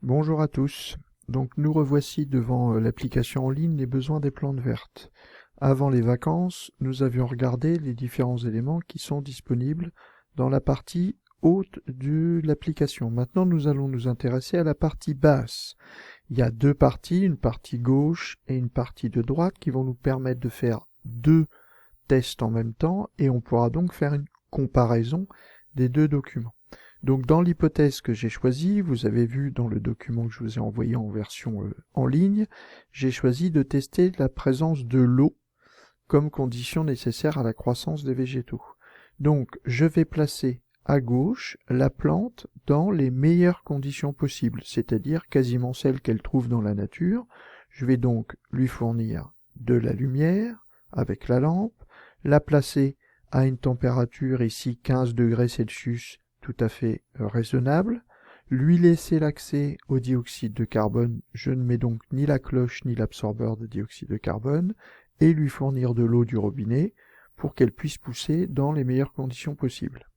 Bonjour à tous. Donc nous revoici devant l'application en ligne Les besoins des plantes vertes. Avant les vacances, nous avions regardé les différents éléments qui sont disponibles dans la partie haute de l'application. Maintenant, nous allons nous intéresser à la partie basse. Il y a deux parties, une partie gauche et une partie de droite qui vont nous permettre de faire deux tests en même temps et on pourra donc faire une comparaison des deux documents. Donc dans l'hypothèse que j'ai choisie, vous avez vu dans le document que je vous ai envoyé en version en ligne, j'ai choisi de tester la présence de l'eau comme condition nécessaire à la croissance des végétaux. Donc je vais placer à gauche la plante dans les meilleures conditions possibles, c'est-à-dire quasiment celles qu'elle trouve dans la nature. Je vais donc lui fournir de la lumière avec la lampe, la placer à une température ici 15 degrés Celsius tout à fait raisonnable, lui laisser l'accès au dioxyde de carbone, je ne mets donc ni la cloche ni l'absorbeur de dioxyde de carbone, et lui fournir de l'eau du robinet pour qu'elle puisse pousser dans les meilleures conditions possibles.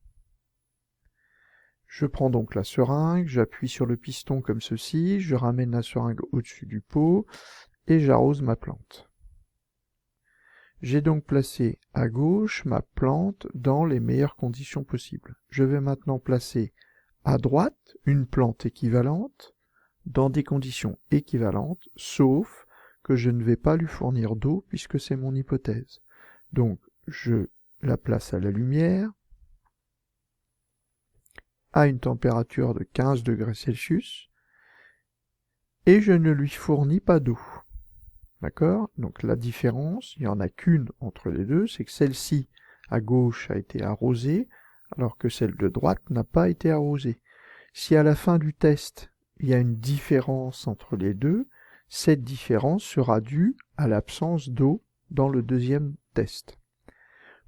Je prends donc la seringue, j'appuie sur le piston comme ceci, je ramène la seringue au-dessus du pot et j'arrose ma plante. J'ai donc placé à gauche ma plante dans les meilleures conditions possibles. Je vais maintenant placer à droite une plante équivalente dans des conditions équivalentes, sauf que je ne vais pas lui fournir d'eau puisque c'est mon hypothèse. Donc je la place à la lumière, à une température de 15 degrés Celsius, et je ne lui fournis pas d'eau. D'accord? Donc la différence, il n'y en a qu'une entre les deux, c'est que celle-ci à gauche a été arrosée, alors que celle de droite n'a pas été arrosée. Si à la fin du test, il y a une différence entre les deux, cette différence sera due à l'absence d'eau dans le deuxième test.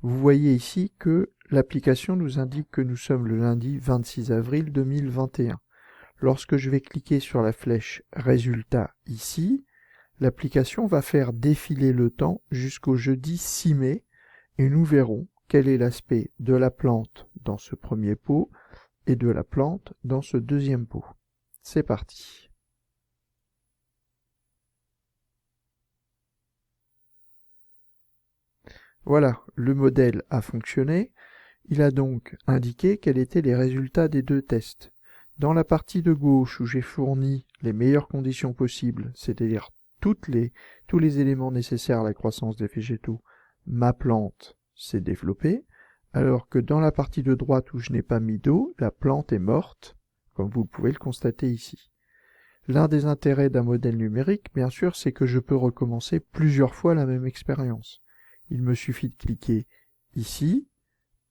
Vous voyez ici que l'application nous indique que nous sommes le lundi 26 avril 2021. Lorsque je vais cliquer sur la flèche « Résultats » ici, l'application va faire défiler le temps jusqu'au jeudi 6 mai et nous verrons quel est l'aspect de la plante dans ce premier pot et de la plante dans ce deuxième pot. C'est parti. Voilà, le modèle a fonctionné. Il a donc indiqué quels étaient les résultats des deux tests. Dans la partie de gauche où j'ai fourni les meilleures conditions possibles, c'est-à-dire tous les éléments nécessaires à la croissance des végétaux, ma plante s'est développée, alors que dans la partie de droite où je n'ai pas mis d'eau, la plante est morte, comme vous pouvez le constater ici. L'un des intérêts d'un modèle numérique, bien sûr, c'est que je peux recommencer plusieurs fois la même expérience. Il me suffit de cliquer ici,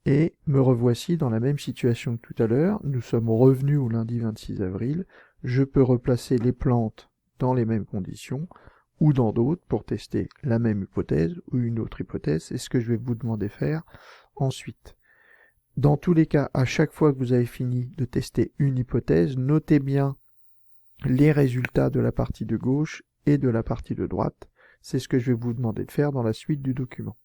et me revoici dans la même situation que tout à l'heure. Nous sommes revenus au lundi 26 avril. Je peux replacer les plantes dans les mêmes conditions ou dans d'autres pour tester la même hypothèse ou une autre hypothèse. C'est ce que je vais vous demander de faire ensuite. Dans tous les cas, à chaque fois que vous avez fini de tester une hypothèse, notez bien les résultats de la partie de gauche et de la partie de droite. C'est ce que je vais vous demander de faire dans la suite du document.